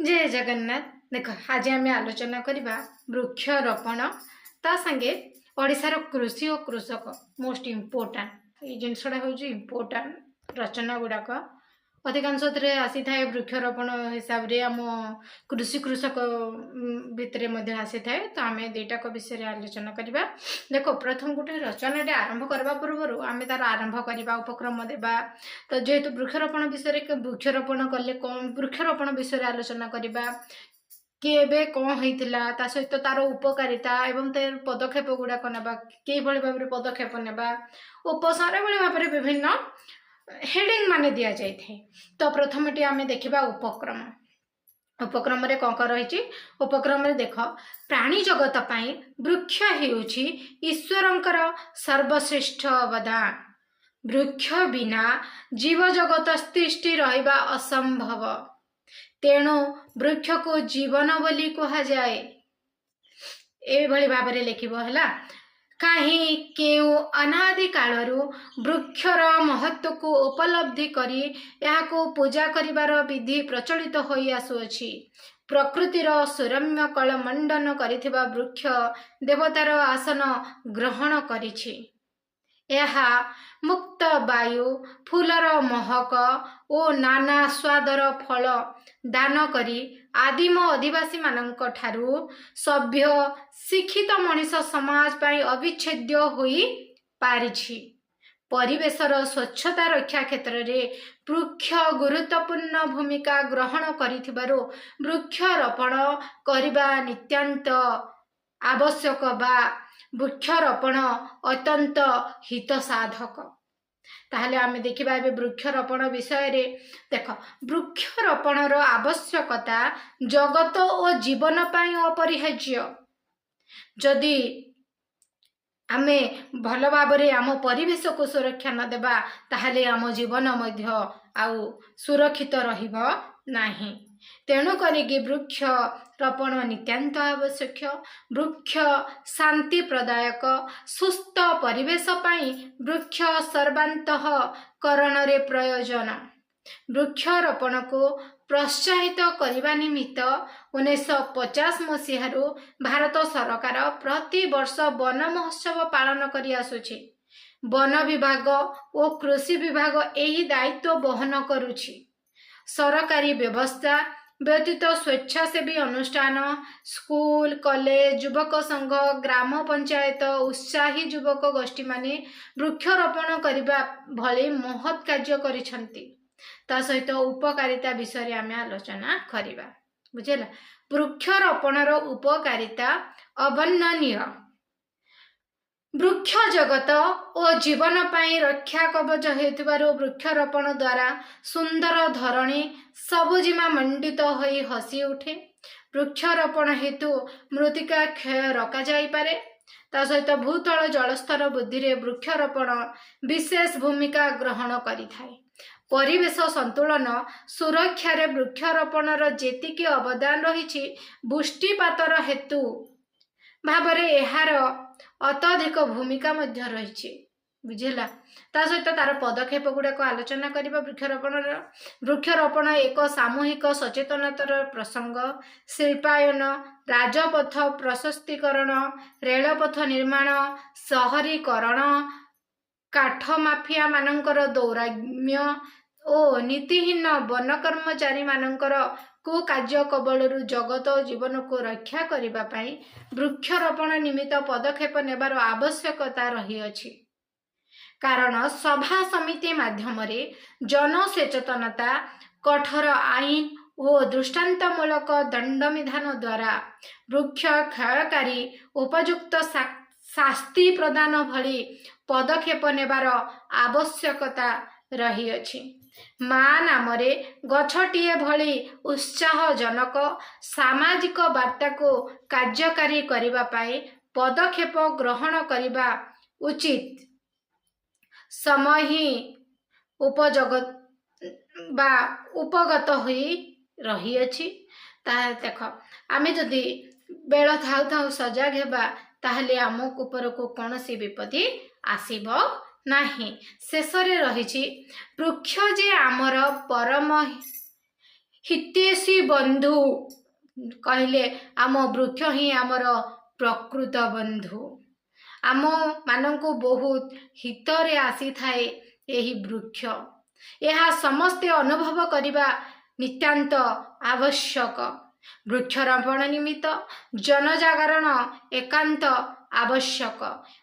जय जगन्नाथ। देख आज आम आलोचना करवा वृक्षरोपण ता संगे ओडिशार कृषि और कृषक मोस्ट इम्पोर्टाट ये जिनसा हूँ इम्पोर्टाट रचना गुड़ाक अधिकांश आसी था वृक्षरोपण हिसाब से आम कृषि कृषक भितर आसी था। तो आम दुईटाक विषय आलोचना करवा। देख प्रथम गोटे रचना आरंभ करने पूर्व आम तार आरंभ करवा उपक्रम देवा। तो जेहेतु वृक्षरोपण विषय वृक्षरोपण कले कौन वृक्षरोपण विषय आलोचना करवा कि कौन होता ता सहित तार उपकारिता एवं तार पदक्षेप गुड़ाक ना कि भाव में पदक्षेप नेबा उपसार भाव में विभिन्न हेडिंग माने दिया जाए थे। तो प्रथम आम देखा उपक्रम उपक्रम कौन कौन रही उपक्रम देख प्राणी जगत पाई वृक्ष हेउछि ईश्वरंकर सर्वश्रेष्ठ अवदान। वृक्ष बिना जीव जगत सृष्टि रहिबा असंभव तेणु वृक्ष को जीवन बोली कहा जाए। एभली भाव में लिखिब है कहीं केउ अनादि कालरू वृक्षर महत्व को उपलब्धि करी याको पूजा करिवार विधि प्रचलित होई आसुअछि। प्रकृतिर सुरम्य कल मंडन करिथिबा वृक्ष देवतार आसन ग्रहण करिछि। यहा मुक्त वायु फूलर महक और नाना स्वादर फल दान करी आदिम आदिवासी मानक ठारू सभ्य शिक्षित मनीष समाज पाई अविच्छेद्य होई पारिछि। परिवेशर स्वच्छता रक्षा क्षेत्र में वृक्ष गुरुत्वपूर्ण भूमिका ग्रहण करिथिबारु वृक्षरोपण करिबा नित्यांत आवश्यक बा वृक्षरोपण अत्यंत हित साधक। ताहले आम देखा वृक्षरोपण विषय रे देख वृक्षरोपणर आवश्यकता जगत और जीवन पाई अपरिहार्य। जदि आमे भल भाव आम परिवेश को सुरक्षा न देबा ताहले आम जीवन मध्य आउ सुरक्षित रहिबो नाही। तेणु करिकी वृक्ष रोपण नित्यांत आवश्यक। वृक्ष शांति प्रदायक सुस्थ परिवेश पाई वृक्ष सर्वांतःकरण रे प्रयोजन। वृक्षरोपण को प्रोत्साहित करने निमित्त 1950 मसीह भारत सरकार प्रति वर्ष वन महोत्सव पालन करि आसुछि। वन विभाग और कृषि विभाग यही दायित्व बहन करुछि। सरकारी व्यवस्था व्यतीत स्वेच्छासेवी अनुष्ठान स्कूल कॉलेज युवक संघ ग्राम पंचायत उत्साही युवक गोष्ठी माने वृक्षरोपण करने भली महत् कार्य करिसंती। ता सहित उपकारिता विषय आम आलोचना करवा। बुझेला वृक्षरोपणर उपकारिता अवर्णनीय। वृक्ष जगत और जीवन पाई रक्षा कवच हेतुबारु वृक्षरोपण द्वारा सुंदर धरणी सबुजिमा मंडित होई हसी उठे। वृक्षरोपण हेतु मृत्तिका क्षय रोका जाई पारे। ता सहित भूतल जलस्तर वृद्धि रे वृक्षरोपण विशेष भूमिका ग्रहण करिथाए। परिवेश संतुलन सुरक्षा रे वृक्षरोपणर जेतिकी अवदान रही पुष्टिपातर हेतु भावरे एहार अत्यधिक भूमिका मध्य रही। बुझेला ता सहित तार पदक्षेप गुड़ाक आलोचना करबा। वृक्षरोपण एक सामूहिक सचेतनतार प्रसंग। शिल्पायन राजपथ प्रशस्तीकरण रेलपथ निर्माण शहरीकरण काठ माफिया मानकर दौराम्य और नीतिहीन वन कर्मचारी मानकर को कार्य कबलरू जगत और जीवन को रक्षा करिबा पाई वृक्षरोपण निमित्त पदक्षेप नेबार आवश्यकता रही अछि। कारण सभा समिति माध्यम रे जनसचेतनता कठोर आईन और दृष्टांतमूलक दंड विधान द्वारा वृक्ष क्षयकारी उपयुक्त शास्ति प्रदान भली पदक्षेप नेबार आवश्यकता रही अछि। माँ नामरे गछटिए भली उत्साहजनक सामाजिक वार्ता को कार्यकारी करिबा पाई पदक्षेप ग्रहण करिबा उचित। समय ही उपगत होई रही अछि। ता देख आमे जदि बेल थाउ थाउ सजग हेबा ताहले आमक ऊपर को कौनसी विपत्ति आसीबो नाही। शेष रे रही वृक्ष जे आमर परम हितेशी बंधु कहले आम वृक्ष ही आमर प्रकृत बंधु आम मानक बहुत हितरे आसी थाए यही वृक्ष यह समस्ते अनुभव करने नितांत आवश्यक वृक्षरोपण निमित्त जनजागरण एकांत आवश्यक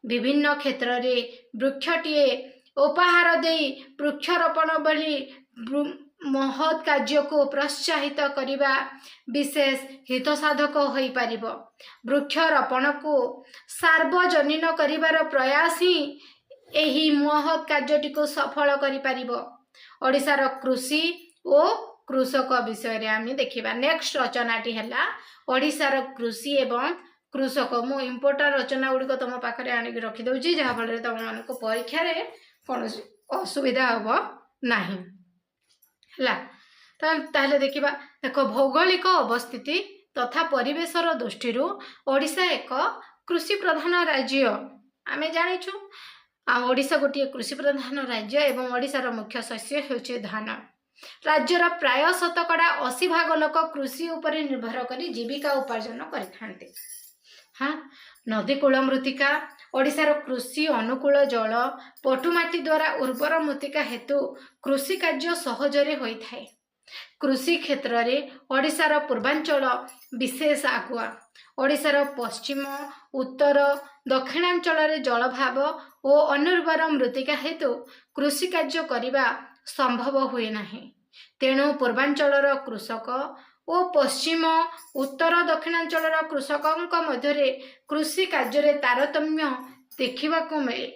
विभिन्न क्षेत्र रे वृक्षटीए उपहार दे वृक्षरोपण बली महत् कार्य को प्रोत्साहित करने विशेष हित साधक हो पार वृक्षरोपण को सार्वजनीन करिवार प्रयास ही यही महत् कार्यटी को सफल करि पारिबो। ओडिशार कृषि और कृषक विषय रे आमे देखिबा। नेक्स्ट रचनाटी हैला ओडिशार कृषि एवं कृषक। मु इम्पोर्टेंट रचना गुड़िक तुम पाखे आनिक रखी दउची जहाँ फल तुम मानक परीक्षा रे कौन असुविधा हबो नाही हैला। ताहले देखिबा देख भौगोलिक अवस्थिति तथा परिवेशर दृष्टि ओडिशा एक कृषि प्रधान राज्य आमे जानिछु। ओडिशा गोटे कृषि प्रधान राज्य एवं ओडिशार मुख्य शस्य हेउछि धान। राज्यर प्राय 80% लोक कृषि उपर निर्भर करी जीविका उपार्जन करिथान्ते। हाँ, नदीकूल मृत्तिका ओडिशार कृषि अनुकूल जल पटुमाटी द्वारा उर्वर मृत्तिका हेतु कृषि कार्य सहजरे होइथाय। कृषि क्षेत्र रे ओडिशार पूर्वांचल विशेष आगुआ। ओडिशार पश्चिम उत्तर दक्षिणांचल रे जलभाव और अनुर्वर मृत्तिका हेतु कृषि कार्य करिबा संभव हुए नाही। तेणु पूर्वांचलर कृषक और पश्चिम उत्तर दक्षिणांचलर कृषकଙ୍କ ମଧ୍ୟରେ कृषि कार्य तारतम्य देखा मिले।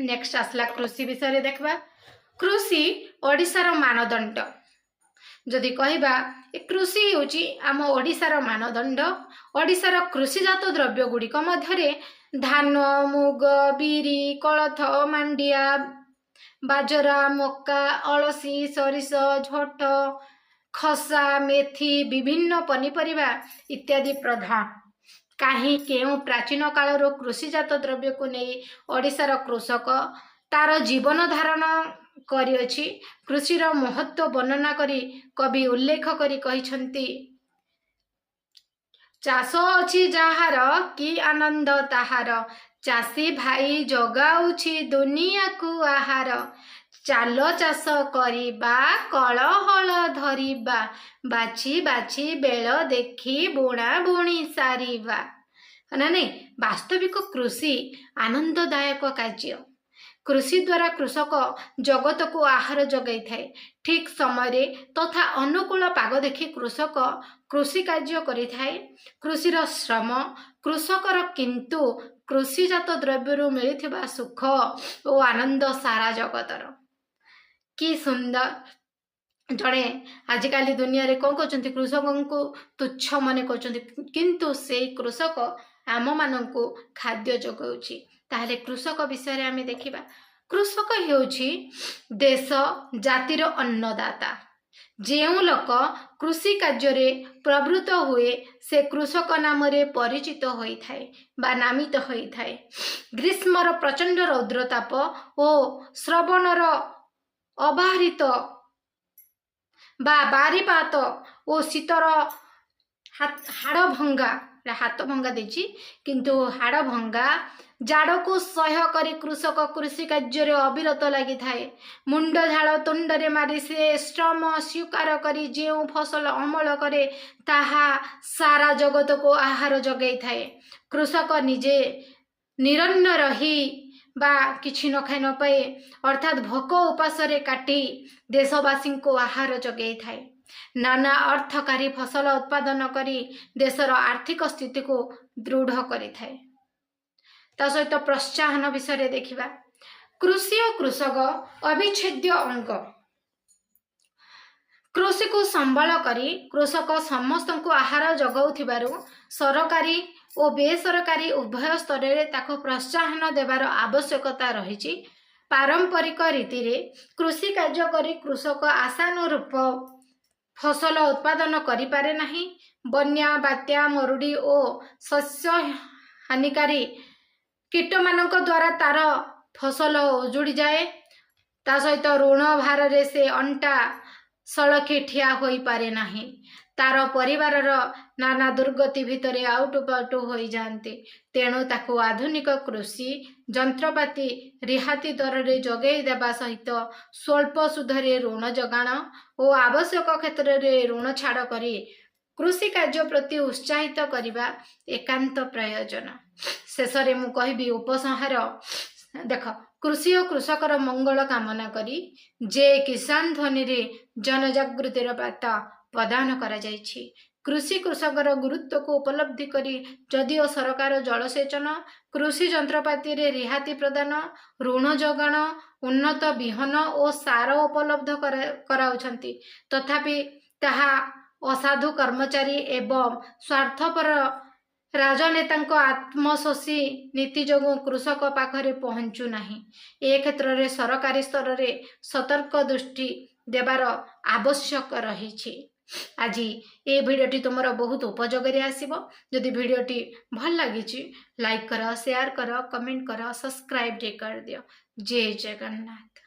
नेक्स्ट आसला कृषि विषय देखा। कृषि ओडिशार मानदंड जदि कहबा कृषि होची आम ओडिशार मानदंड। ओडिशार कृषिजात द्रव्य गुड़िक मध्यरे धान मुग बिरी कोलथ मांडिया बाजरा मक्का अलसी सरिष झोट खसा मेथी विभिन्न पनीपरिबा इत्यादि प्रधान। कहीं केउ प्राचीन कालर कृषिजात द्रव्य को नहीं ओडिशार कृषक तार जीवन धारण करिअछि। कृषिर महत्व वर्णना करी कवि उल्लेख करी कहिछन्ति चाष अछि जाहार कि आनंद ताहार चाषी भाई जगाउछि दुनिया को आहार चाल चाष करिबा कल हल धरिबा बाछी बाछी बेल देखी बुणा बुणी सारिबा। ना नहीं, वास्तविक कृषि आनंददायक कार्य। कृषि द्वारा कृषक जगत को आहार जगाई थाए। ठीक समय तथा अनुकूल पाग देखि कृषक कृषि कार्य करि थाए। कृषिर श्रम कृषकर किंतु कृषिजात द्रव्य मिलुथिबा सुख और आनंद सारा जगतर। कि सुंदर जड़े आजिकाली दुनिया रे कौन कहते कृषकों को तुच्छ मन कहते किंतु से कृषक आम मानू खाद्य जगाउछि। ताहले कृषक विषय रे आमे देखिबा। कृषक हेउछि देश जातिर अन्नदाता। जेउ लोक कृषि कार्य रे प्रवृत्त हुए से कृषक नाम रे परिचित होई थाए बा नामित होई थाए। ग्रीष्मर प्रचंड रौद्रताप और श्रवणर अबारित बा बारीपात और शीतर हाड़ भंगा हाथ भंगा देछि किंतु हाड़ भंगा जाड़ को सह्य करी कृषक कृषि कार्य अविरत लगी थाए। मुंड झाड़ तुंडरे मारी से श्रम स्वीकार करी जेउ फसल अमल करे ताहा सारा जगत को आहार जगाई थाए। कृषक निजे निरन्न रही बा किछि न खाई न पाए अर्थात भोक उपासरे काटी देशवासी को आहार जगाई थाए। नाना अर्थकारी फसल उत्पादन करी देशर आर्थिक स्थिति को दृढ़ करि थाए। ता सहित प्रोत्साहन विषय देखिबा। कृषि और कृषक अविच्छेद्य अंग। कृषि को संबल करी कृषक समस्त को आहार जगाउथिबारु सरकारी और बेसरकारी उभय स्तर रे ताको प्रोत्साहन देवार आवश्यकता रही। पारंपरिक रीति रे कृषि कार्य करी कृषक आशानुरूप फसल उत्पादन करि पारे नाही। बन्या बात्या मरुड़ी और शस्य हानिकारी कीट मानक द्वारा तार फसल उजुड़ी जाए। ता सहित ऋण भार रे से अंटा ସଳଖି ଠିଆ ହୋଇପାରେ ନାହିଁ। ତାର ପରିବାରର ନାନା ଦୁର୍ଗତି ଭିତରେ ଆଉଟୁପାଉଟୁ ହୋଇଯାଆନ୍ତି। ତେଣୁ ତାକୁ ଆଧୁନିକ କୃଷି ଯନ୍ତ୍ରପାତି ରିହାତି ଦରରେ ଯୋଗାଇ ଦେବା ସହିତ ସ୍ୱଳ୍ପ ସୁଧରେ ଋଣ ଯୋଗାଣ ଓ ଆବଶ୍ୟକ କ୍ଷେତ୍ରରେ ଋଣ ଛାଡ଼ କରି କୃଷି କାର୍ଯ୍ୟ ପ୍ରତି ଉତ୍ସାହିତ କରିବା ଏକାନ୍ତ ପ୍ରୟୋଜନ। ଶେଷରେ ମୁଁ କହିବି ଉପସଂହାର। ଦେଖ, କୃଷି ଓ କୃଷକର ମଙ୍ଗଳ କାମନା କରି ଯେ କିଷାନ ଧ୍ୱନିରେ ଜନଜାଗୃତିର ବାର୍ତ୍ତା ପ୍ରଦାନ କରାଯାଇଛି। କୃଷି କୃଷକର ଗୁରୁତ୍ୱକୁ ଉପଲବ୍ଧି କରି ଯଦିଓ ସରକାର ଜଳସେଚନ, କୃଷି ଯନ୍ତ୍ରପାତିରେ ରିହାତି ପ୍ରଦାନ, ଋଣ ଯୋଗାଣ, ଉନ୍ନତ ବିହନ ଓ ସାର ଉପଲବ୍ଧ କରାଉଛନ୍ତି, ତଥାପି ତାହା ଅସାଧୁ କର୍ମଚାରୀ ଏବଂ ସ୍ୱାର୍ଥପର ରାଜନେତାଙ୍କ ଆତ୍ମଶୋଷୀ ନୀତି ଯୋଗୁଁ କୃଷକ ପାଖରେ ପହଞ୍ଚୁ ନାହିଁ। ଏ କ୍ଷେତ୍ରରେ ସରକାରୀ ସ୍ତରରେ ସତର୍କ ଦୃଷ୍ଟି ଦେବାର ଆବଶ୍ୟକ ରହିଛି। ଆଜି ଏ ଭିଡ଼ିଓଟି ତୁମର ବହୁତ ଉପଯୋଗରେ ଆସିବ। ଯଦି ଭିଡ଼ିଓଟି ଭଲ ଲାଗିଛି ଲାଇକ୍ କର, ସେୟାର କର, କମେଣ୍ଟ କର, ସବସ୍କ୍ରାଇବ୍ କରିଦିଅ। ଜୟ ଜଗନ୍ନାଥ।